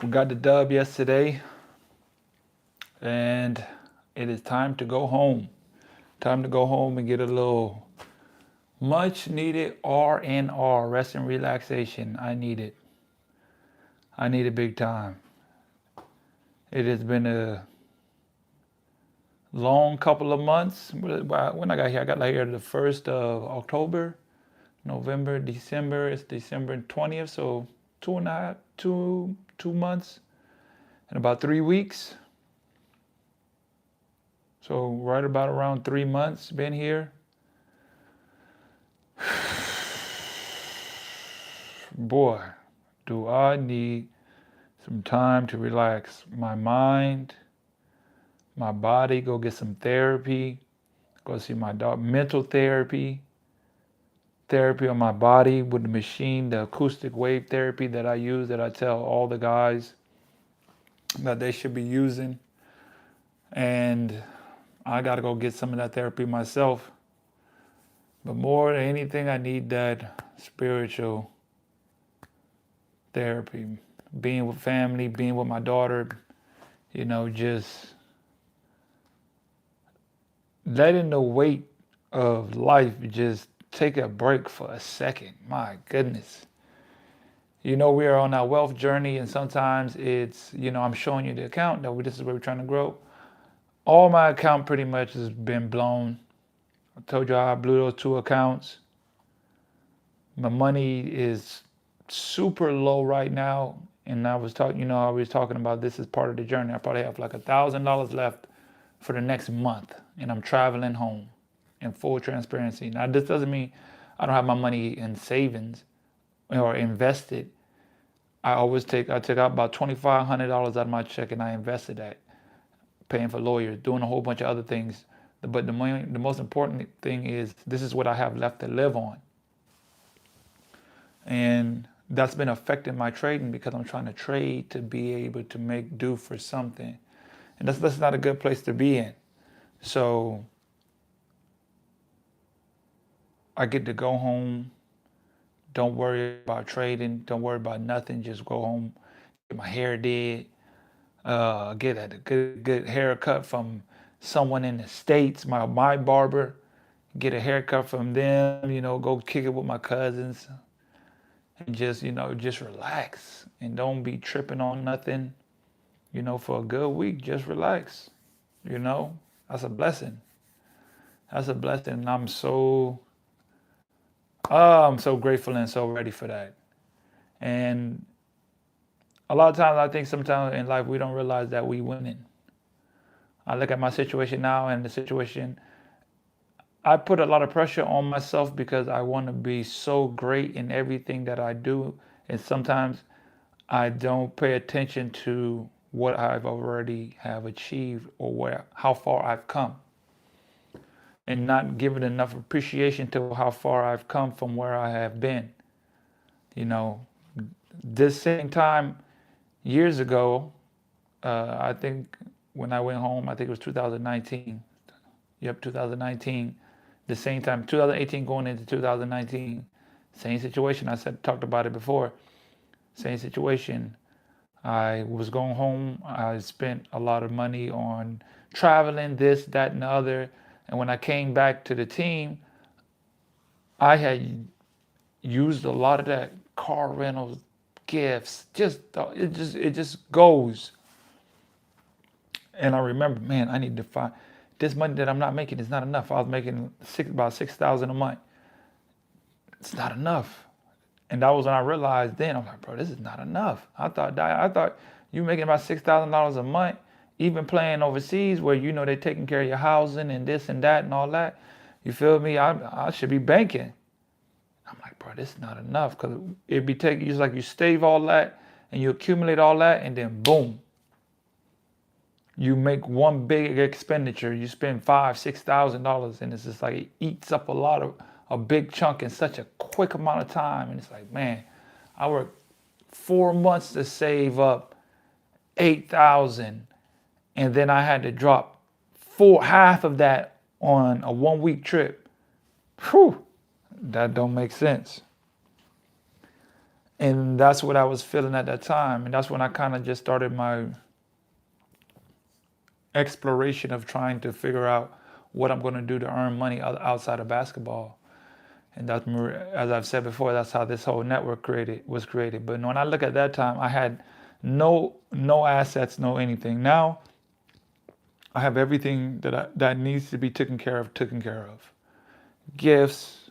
We got the dub yesterday, and it is time to go home. Time to go home and get a little much needed R&R, rest and relaxation. I need it. I need it big time. It has been a long couple of months. When I got here, I got here the 1st of October, November, December. It's December 20th, so 2.5, 2 months, and about 3 weeks. So right about around 3 months been here. Boy, do I need some time to relax my mind, my body, go get some therapy, go see my dog, mental therapy, therapy on my body with the machine, the acoustic wave therapy that I use, that I tell all the guys that they should be using. And I got to go get some of that therapy myself. But more than anything, I need that spiritual therapy. Being with family, being with my daughter, just letting the weight of life just take a break for a second. My goodness. We are on our wealth journey, and sometimes it's, I'm showing you the account that this is where we're trying to grow. All my account pretty much has been blown. I told you I blew those 2 accounts. My money is super low right now, and I was talking about this as part of the journey. I probably have like $1,000 left for the next month, and I'm traveling home in full transparency. Now, this doesn't mean I don't have my money in savings or invested. I took out about $2,500 out of my check, and I invested that, paying for lawyers, doing a whole bunch of other things. But the most important thing is this is what I have left to live on. And that's been affecting my trading because I'm trying to trade to be able to make do for something. And that's not a good place to be in. So I get to go home. Don't worry about trading. Don't worry about nothing. Just go home, get my hair did, get a good haircut from someone in the States, my barber. Get a haircut from them. Go kick it with my cousins, and just relax and don't be tripping on nothing. For a good week, just relax. That's a blessing. That's a blessing, and I'm so grateful and so ready for that. And a lot of times, I think sometimes in life we don't realize that we winning. I look at my situation now, and the situation, I put a lot of pressure on myself because I want to be so great in everything that I do, and sometimes I don't pay attention to what I've already have achieved or how far I've come, and not giving enough appreciation to how far I've come from where I have been. You know, this same time years ago, I think when I went home, I think it was 2019. Yep, 2019. The same time, 2018 going into 2019, same situation. Talked about it before. Same situation. I was going home. I spent a lot of money on traveling, this, that, and the other. And when I came back to the team, I had used a lot of that car rentals, gifts. It just goes. And I remember, man, I need to find this money that I'm not making is not enough. I was making about 6,000 a month. It's not enough. And that was when I realized. Then I'm like, bro, this is not enough. I thought you making about $6,000 a month, even playing overseas where they're taking care of your housing and this and that and all that. You feel me? I should be banking. I'm like, bro, this is not enough, because it'd be taking you, like you save all that and you accumulate all that, and then boom, you make one big expenditure. You spend $5,000, $6,000, and it's just like it eats up a big chunk in such a quick amount of time. And it's like, man, I worked 4 months to save up 8,000, and then I had to drop half of that on a 1 week trip. Whew, that don't make sense. And that's what I was feeling at that time. And that's when I kind of just started my exploration of trying to figure out what I'm going to do to earn money outside of basketball. And that's, as I've said before, that's how this whole network was created. But when I look at that time, I had no assets, no anything. Now I have everything that needs to be taken care of. Gifts,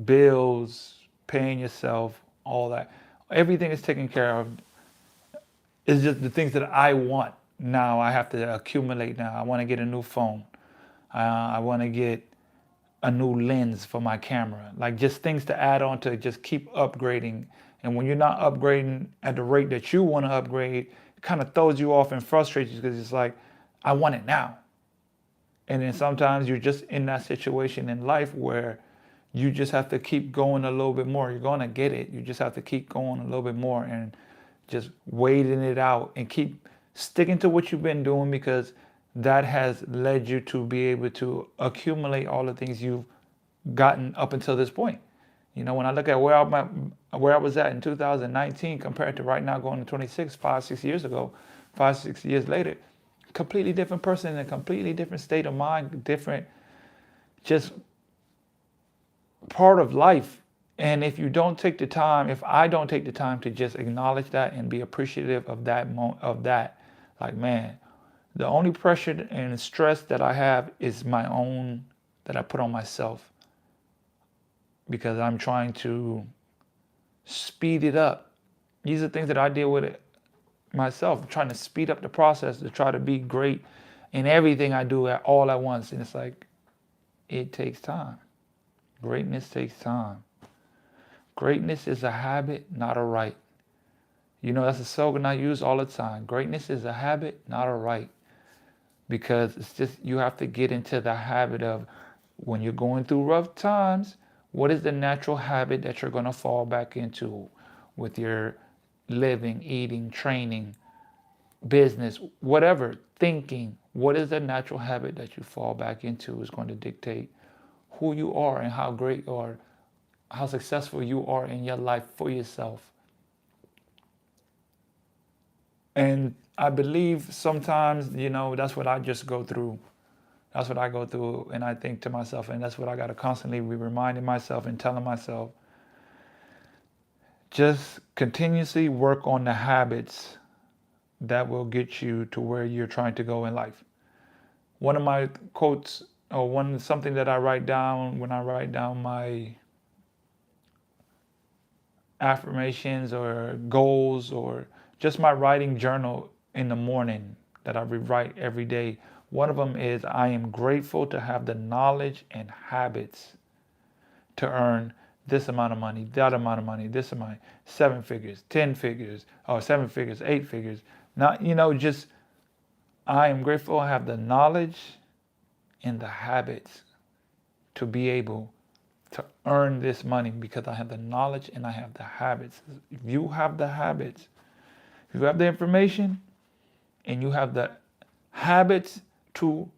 bills, paying yourself, all that. Everything is taken care of. It's just the things that I want. Now I have to accumulate now. I want to get a new phone. I want to get a new lens for my camera. Like just things to add on to just keep upgrading. And when you're not upgrading at the rate that you want to upgrade, it kind of throws you off and frustrates you because it's like, I want it now. And then sometimes you're just in that situation in life where you just have to keep going a little bit more. You're going to get it. You just have to keep going a little bit more and just waiting it out and keep sticking to what you've been doing, because that has led you to be able to accumulate all the things you've gotten up until this point. You know, when I look at where I was at in 2019 compared to right now going to 26, 6 years ago, 6 years later, completely different person in a completely different state of mind, different just part of life. And if you don't take the time, if I don't take the time to just acknowledge that and be appreciative of that, like, man, the only pressure and stress that I have is my own, that I put on myself, because I'm trying to speed it up. These are things that I deal with it myself. I'm trying to speed up the process to try to be great in everything I do all at once. And it's like, it takes time. Greatness takes time. Greatness is a habit, not a right. You know, that's a slogan I use all the time. Greatness is a habit, not a right. Because it's just, you have to get into the habit of, when you're going through rough times, what is the natural habit that you're going to fall back into with your living, eating, training, business, whatever, thinking? What is the natural habit that you fall back into is going to dictate who you are and how great or how successful you are in your life for yourself. And I believe sometimes, you know, that's what I just go through. That's what I go through, and I think to myself, and that's what I got to constantly be reminding myself and telling myself. Just continuously work on the habits that will get you to where you're trying to go in life. One of my quotes, or something that I write down when I write down my affirmations or goals, or just my writing journal in the morning that I rewrite every day. One of them is, I am grateful to have the knowledge and habits to earn this amount of money, that amount of money, this amount, 7 figures, 10 figures, or 7 figures, 8 figures. Not, you know, just, I am grateful I have the knowledge and the habits to be able to earn this money, because I have the knowledge and I have the habits. If you have the habits, if you have the information and you have the habits to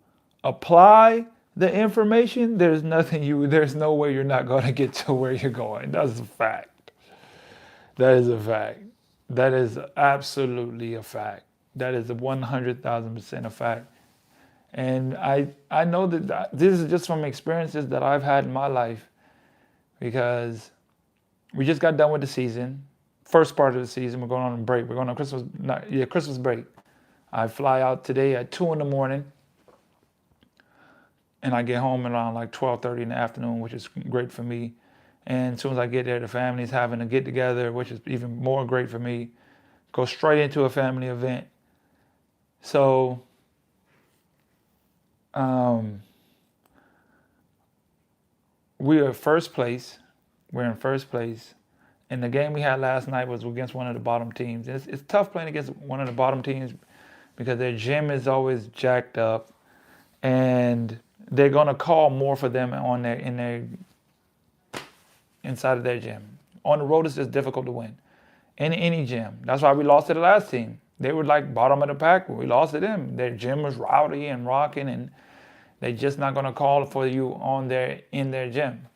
apply the information, there's no way you're not going to get to where you're going. That's a fact. That is a fact. That is absolutely a fact. That is 100,000% a fact. And I know that this is just from experiences that I've had in my life, because we just got done with the season. First part of the season, we're going on a break. We're going on Christmas break. I fly out today at 2 a.m. and I get home around like 12:30 in the afternoon, which is great for me. And as soon as I get there, the family's having a get together, which is even more great for me. Go straight into a family event. So, we are first place. We're in first place. And the game we had last night was against one of the bottom teams. It's tough playing against one of the bottom teams, because their gym is always jacked up, and they're gonna call more for them inside of their gym. On the road, it's just difficult to win. In any gym. That's why we lost to the last team. They were like bottom of the pack. We lost to them. Their gym was rowdy and rocking, and they're just not gonna call for you in their gym.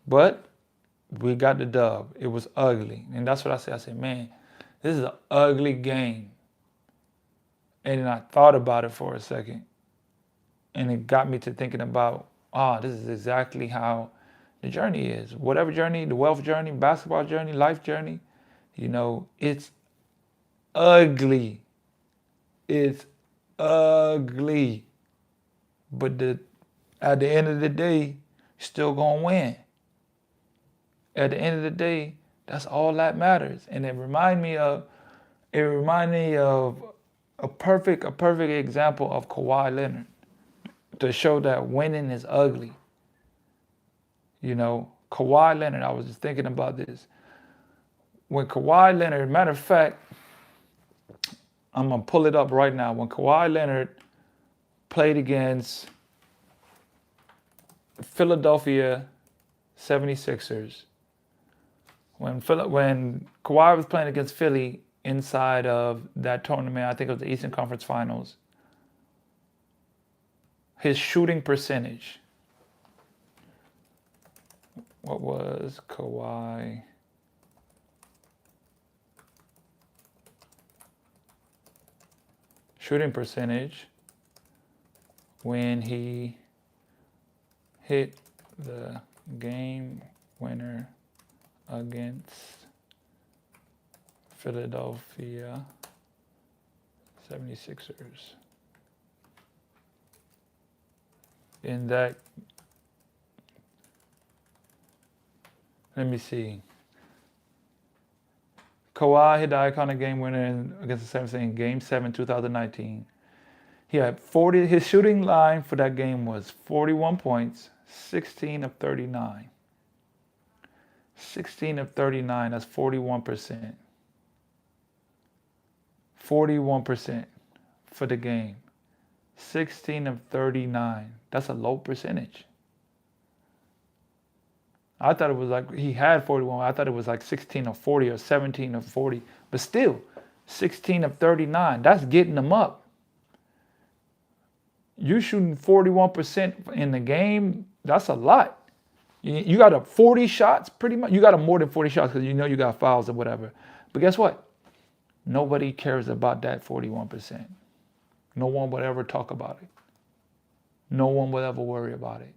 But We got the dub. It was ugly. And that's what I said. I said, man, this is an ugly game. And then I thought about it for a second. And it got me to thinking about, this is exactly how the journey is. Whatever journey, the wealth journey, basketball journey, life journey, it's ugly. It's ugly. But at the end of the day, you're still going to win. At the end of the day, that's all that matters. And it reminded me of a perfect example of Kawhi Leonard to show that winning is ugly. Kawhi Leonard, I was just thinking about this. When Kawhi Leonard, matter of fact, I'm going to pull it up right now. When Kawhi Leonard played against Philadelphia 76ers, when Kawhi was playing against Philly inside of that tournament, I think it was the Eastern Conference Finals, his shooting percentage, what was Kawhi? Shooting percentage when he hit the game winner against Philadelphia 76ers. In that, let me see. Kawhi hit the iconic game winner against the 76ers in Game 7, 2019. He had 40. His shooting line for that game was 41 points, 16 of 39. 16 of 39, that's 41%. 41% for the game. 16 of 39, that's a low percentage. I thought it was like he had 41. I thought it was like 16 of 40 or 17 of 40. But still, 16 of 39, that's getting them up. You shooting 41% in the game, that's a lot. You got a 40 shots, pretty much. You got a more than 40 shots because you got fouls or whatever. But guess what? Nobody cares about that 41%. No one would ever talk about it. No one would ever worry about it.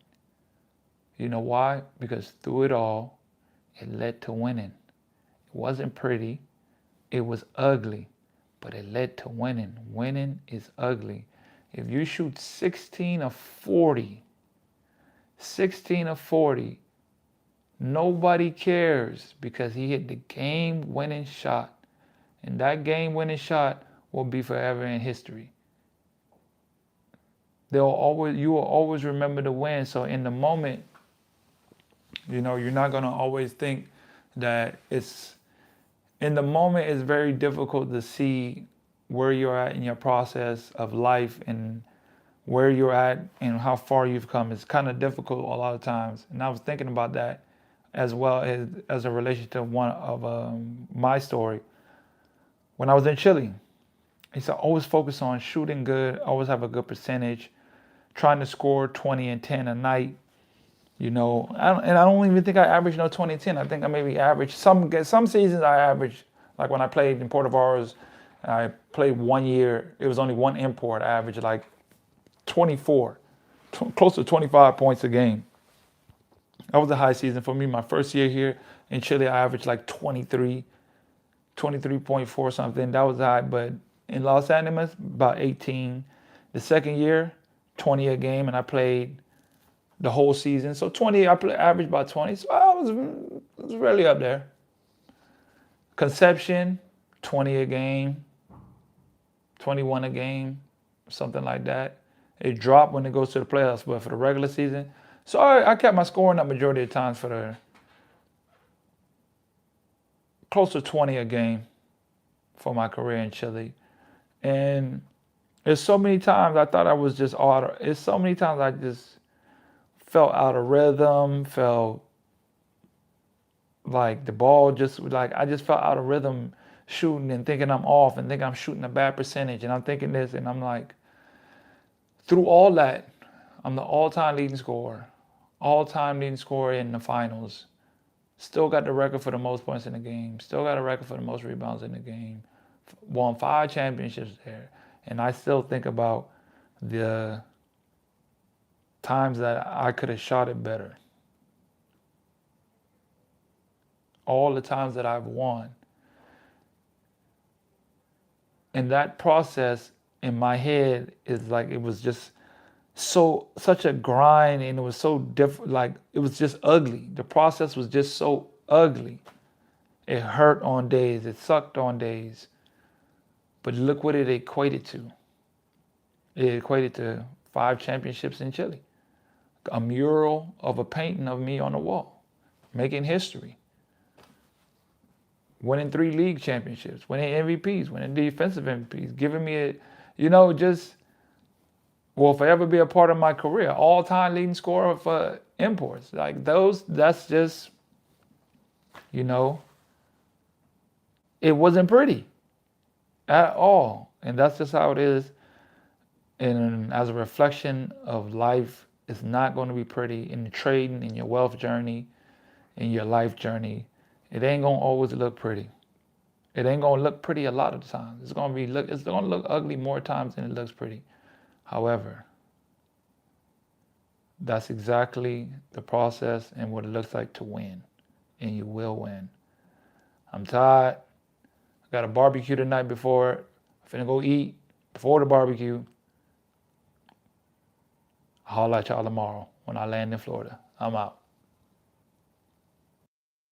You know why? Because through it all, it led to winning. It wasn't pretty. It was ugly. But it led to winning. Winning is ugly. If you shoot 16 of 40, nobody cares because he hit the game-winning shot. And that game-winning shot will be forever in history. You will always remember the win. So in the moment, you're not going to always think that in the moment, it's very difficult to see where you're at in your process of life and where you're at and how far you've come. It's kind of difficult a lot of times. And I was thinking about that as well as a relation to one of my story. When I was in Chile, I used to always focus on shooting good, always have a good percentage, trying to score 20 and 10 a night. I don't even think I averaged 20 and 10. I think I maybe averaged some seasons I averaged, like when I played in Puerto Varas, I played 1 year. It was only one import. I averaged like 24, close to 25 points a game. That was a high season for me. My first year here in Chile, I averaged like 23.4 something. That was high, but in Los Angeles, about 18. The second year, 20 a game, and I played the whole season. So 20, I averaged about 20. So I was really up there. Conception, 20 a game, 21 a game, something like that. It dropped when it goes to the playoffs, but for the regular season. So I kept my scoring up majority of the times for the close to 20 a game for my career in Chile. And there's so many times I thought I was just it's so many times I just felt out of rhythm, felt like the ball I just felt out of rhythm shooting and thinking I'm off and thinking I'm shooting a bad percentage and I'm thinking this and I'm like, through all that, I'm the all-time leading scorer in the finals Still got the record for the most points in the game. Still got a record for the most rebounds in the game. Won 5 championships there. And I still think about the times that I could have shot it better. All the times that I've won. And that process in my head is like, it was just such a grind, and it was so different. Like, it was just ugly. The process was just so ugly. It hurt on days. It sucked on days. But look what it equated to. It equated to 5 championships in Chile. A mural of a painting of me on the wall. Making history. Winning 3 league championships. Winning MVPs. Winning defensive MVPs. Giving me just will forever be a part of my career. All-time leading scorer for imports. Like that's just, it wasn't pretty at all. And that's just how it is. And as a reflection of life, it's not going to be pretty in trading, in your wealth journey, in your life journey. It ain't going to always look pretty. It ain't going to look pretty a lot of the times. It's going to look ugly more times than it looks pretty. However, that's exactly the process and what it looks like to win. And you will win. I'm tired. I got a barbecue tonight before. I'm finna go eat before the barbecue. I'll holler at y'all tomorrow when I land in Florida. I'm out.